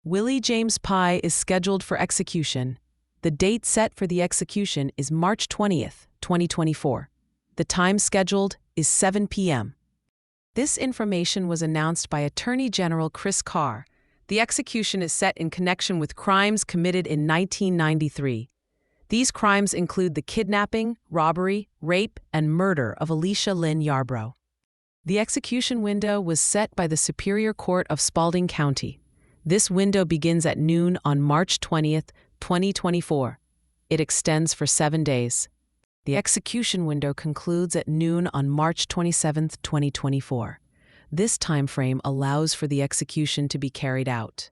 Willie James Pye is scheduled for execution. The date set for the execution is March 20th, 2024. The time scheduled is 7 p.m. This information was announced by Attorney General Chris Carr. The execution is set in connection with crimes committed in 1993. These crimes include the kidnapping, robbery, rape, and murder of Alicia Lynn Yarbrough. The execution window was set by the Superior Court of Spalding County. This window begins at noon on March 20th, 2024. It extends for 7 days. The execution window concludes at noon on March 27th, 2024. This time frame allows for the execution to be carried out.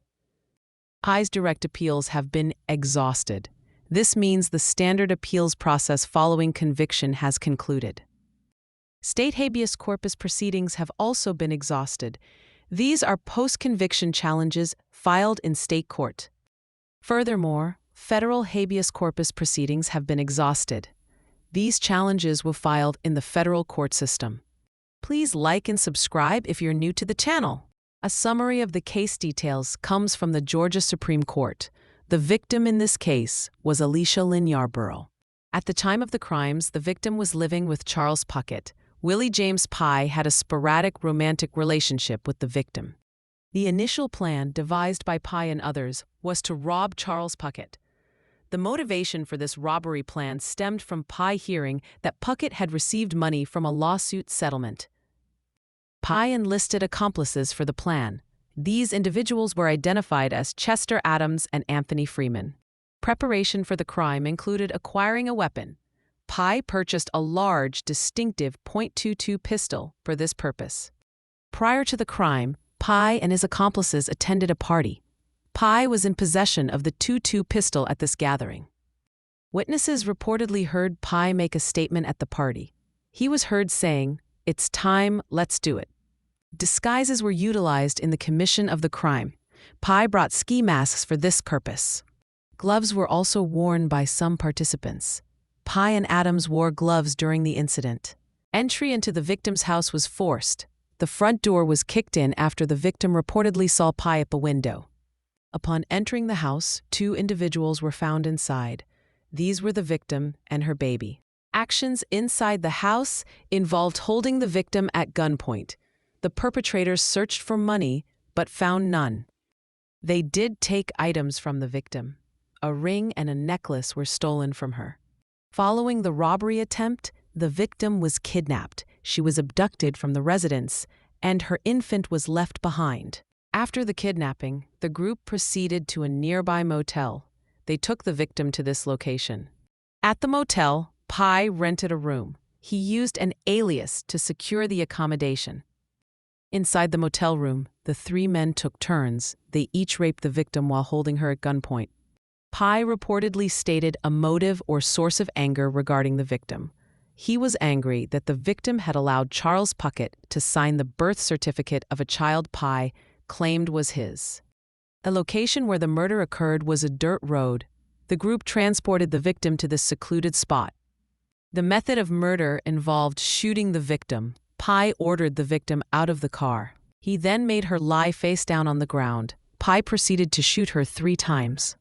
Pye's direct appeals have been exhausted. This means the standard appeals process following conviction has concluded. State habeas corpus proceedings have also been exhausted. These are post-conviction challenges filed in state court. Furthermore, federal habeas corpus proceedings have been exhausted. These challenges were filed in the federal court system. Please like and subscribe if you're new to the channel. A summary of the case details comes from the Georgia Supreme Court. The victim in this case was Alicia Lynn Yarbrough. At the time of the crimes, the victim was living with Charles Puckett. Willie James Pye had a sporadic romantic relationship with the victim. The initial plan, devised by Pye and others, was to rob Charles Puckett. The motivation for this robbery plan stemmed from Pye hearing that Puckett had received money from a lawsuit settlement. Pye enlisted accomplices for the plan. These individuals were identified as Chester Adams and Anthony Freeman. Preparation for the crime included acquiring a weapon. Pye purchased a large, distinctive .22 pistol for this purpose. Prior to the crime, Pye and his accomplices attended a party. Pye was in possession of the .22 pistol at this gathering. Witnesses reportedly heard Pye make a statement at the party. He was heard saying, "It's time, let's do it." Disguises were utilized in the commission of the crime. Pye brought ski masks for this purpose. Gloves were also worn by some participants. Pye and Adams wore gloves during the incident. Entry into the victim's house was forced. The front door was kicked in after the victim reportedly saw Pye at the window. Upon entering the house, 2 individuals were found inside. These were the victim and her baby. Actions inside the house involved holding the victim at gunpoint. The perpetrators searched for money, but found none. They did take items from the victim. A ring and a necklace were stolen from her. Following the robbery attempt, the victim was kidnapped. She was abducted from the residence, and her infant was left behind. After the kidnapping, the group proceeded to a nearby motel. They took the victim to this location. At the motel, Pye rented a room. He used an alias to secure the accommodation. Inside the motel room, the 3 men took turns. They each raped the victim while holding her at gunpoint. Pye reportedly stated a motive or source of anger regarding the victim. He was angry that the victim had allowed Charles Puckett to sign the birth certificate of a child Pye claimed was his. The location where the murder occurred was a dirt road. The group transported the victim to this secluded spot. The method of murder involved shooting the victim. Pye ordered the victim out of the car. He then made her lie face down on the ground. Pye proceeded to shoot her 3 times.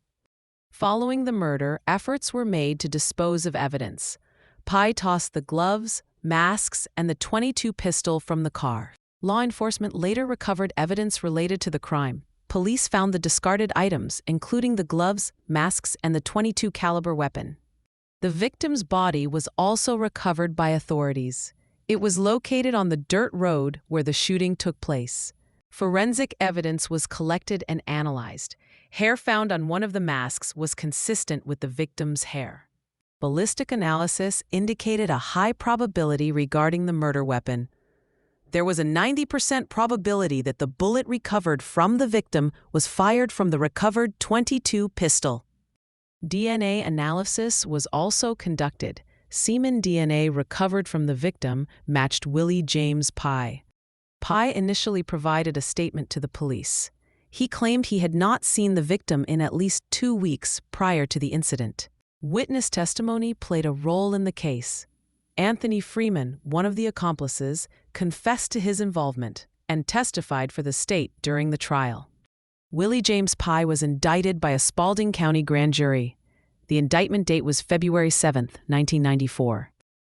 Following the murder, efforts were made to dispose of evidence. Pye tossed the gloves, masks, and the .22 pistol from the car. Law enforcement later recovered evidence related to the crime. Police found the discarded items, including the gloves, masks, and the .22 caliber weapon. The victim's body was also recovered by authorities. It was located on the dirt road where the shooting took place. Forensic evidence was collected and analyzed. Hair found on one of the masks was consistent with the victim's hair. Ballistic analysis indicated a high probability regarding the murder weapon. There was a 90% probability that the bullet recovered from the victim was fired from the recovered .22 pistol. DNA analysis was also conducted. Semen DNA recovered from the victim matched Willie James Pye. Pye initially provided a statement to the police. He claimed he had not seen the victim in at least 2 weeks prior to the incident. Witness testimony played a role in the case. Anthony Freeman, one of the accomplices, confessed to his involvement and testified for the state during the trial. Willie James Pye was indicted by a Spalding County grand jury. The indictment date was February 7, 1994.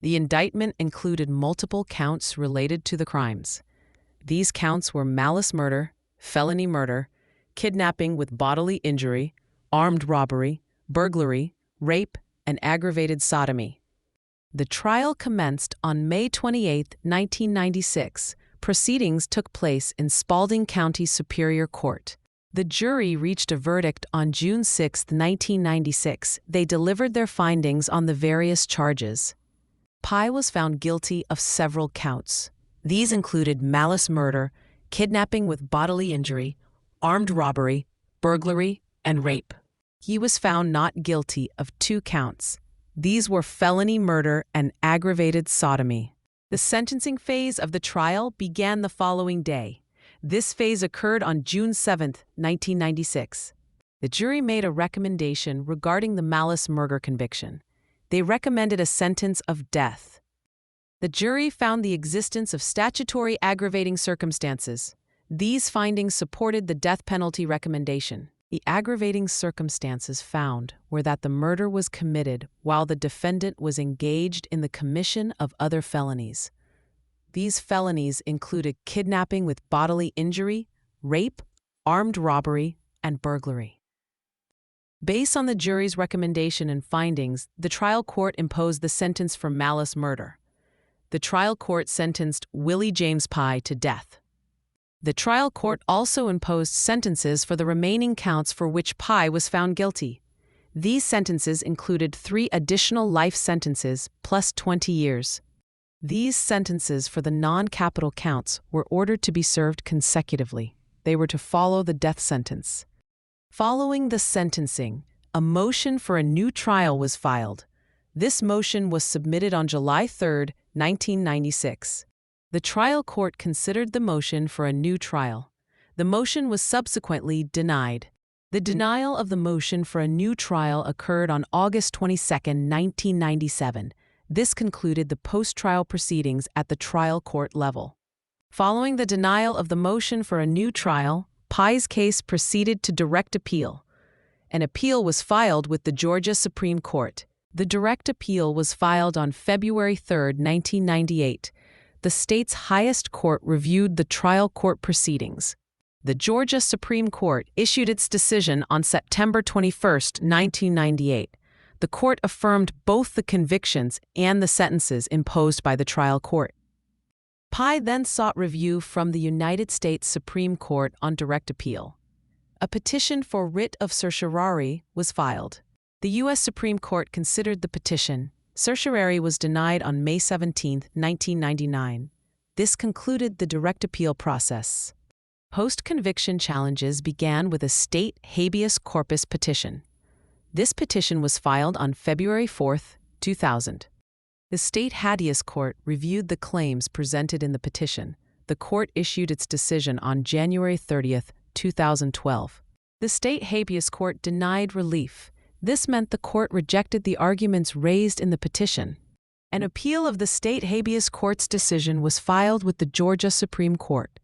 The indictment included multiple counts related to the crimes. These counts were malice murder, felony murder, kidnapping with bodily injury, armed robbery, burglary, rape, and aggravated sodomy. The trial commenced on May 28, 1996. Proceedings took place in Spalding County Superior Court. The jury reached a verdict on June 6, 1996. They delivered their findings on the various charges. Pye was found guilty of several counts. These included malice murder, kidnapping with bodily injury, armed robbery, burglary, and rape. He was found not guilty of 2 counts. These were felony murder and aggravated sodomy. The sentencing phase of the trial began the following day. This phase occurred on June 7, 1996. The jury made a recommendation regarding the malice murder conviction. They recommended a sentence of death. The jury found the existence of statutory aggravating circumstances. These findings supported the death penalty recommendation. The aggravating circumstances found were that the murder was committed while the defendant was engaged in the commission of other felonies. These felonies included kidnapping with bodily injury, rape, armed robbery, and burglary. Based on the jury's recommendation and findings, the trial court imposed the sentence for malice murder. The trial court sentenced Willie James Pye to death. The trial court also imposed sentences for the remaining counts for which Pye was found guilty. These sentences included 3 additional life sentences plus 20 years. These sentences for the non-capital counts were ordered to be served consecutively. They were to follow the death sentence. Following the sentencing, a motion for a new trial was filed. This motion was submitted on July 3, 1996. The trial court considered the motion for a new trial. The motion was subsequently denied. The denial of the motion for a new trial occurred on August 22, 1997. This concluded the post-trial proceedings at the trial court level. Following the denial of the motion for a new trial, Pye's case proceeded to direct appeal. An appeal was filed with the Georgia Supreme Court. The direct appeal was filed on February 3, 1998. The state's highest court reviewed the trial court proceedings. The Georgia Supreme Court issued its decision on September 21, 1998. The court affirmed both the convictions and the sentences imposed by the trial court. Pye then sought review from the United States Supreme Court on direct appeal. A petition for writ of certiorari was filed. The U.S. Supreme Court considered the petition. Certiorari was denied on May 17, 1999. This concluded the direct appeal process. Post-conviction challenges began with a state habeas corpus petition. This petition was filed on February 4, 2000. The state habeas court reviewed the claims presented in the petition. The court issued its decision on January 30, 2012. The state habeas court denied relief. This meant the court rejected the arguments raised in the petition. An appeal of the state habeas court's decision was filed with the Georgia Supreme Court.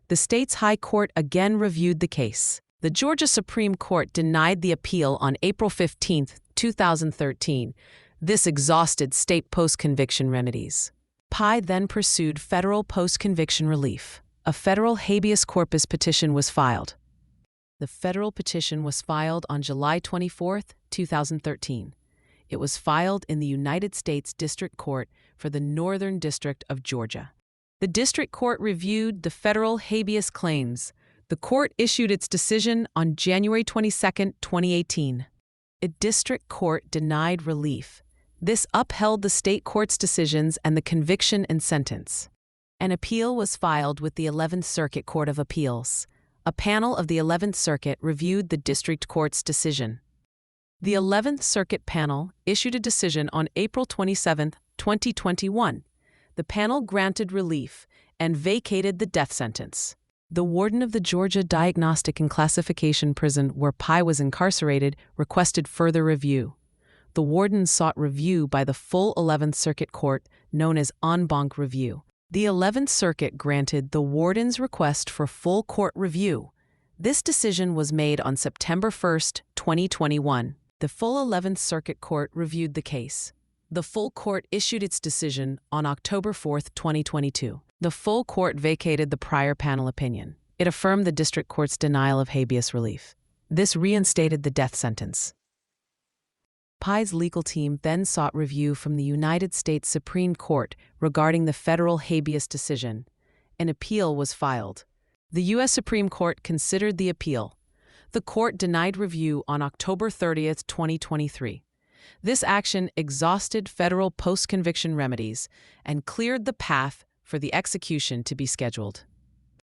The state's high court again reviewed the case. The Georgia Supreme Court denied the appeal on April 15, 2013. This exhausted state post-conviction remedies. Pye then pursued federal post-conviction relief. A federal habeas corpus petition was filed. The federal petition was filed on July 24, 2013. It was filed in the United States District Court for the Northern District of Georgia. The district court reviewed the federal habeas claims. The court issued its decision on January 22, 2018. A district court denied relief. This upheld the state court's decisions and the conviction and sentence. An appeal was filed with the 11th Circuit Court of Appeals. A panel of the 11th Circuit reviewed the district court's decision. The 11th Circuit panel issued a decision on April 27, 2021. The panel granted relief and vacated the death sentence. The warden of the Georgia Diagnostic and Classification Prison where Pye was incarcerated requested further review. The warden sought review by the full 11th Circuit Court, known as en banc review. The 11th Circuit granted the warden's request for full court review. This decision was made on September 1, 2021. The full 11th Circuit Court reviewed the case. The full court issued its decision on October 4, 2022. The full court vacated the prior panel opinion. It affirmed the district court's denial of habeas relief. This reinstated the death sentence. Pye's legal team then sought review from the United States Supreme Court regarding the federal habeas decision. An appeal was filed. The U.S. Supreme Court considered the appeal. The court denied review on October 30, 2023. This action exhausted federal post-conviction remedies and cleared the path for the execution to be scheduled.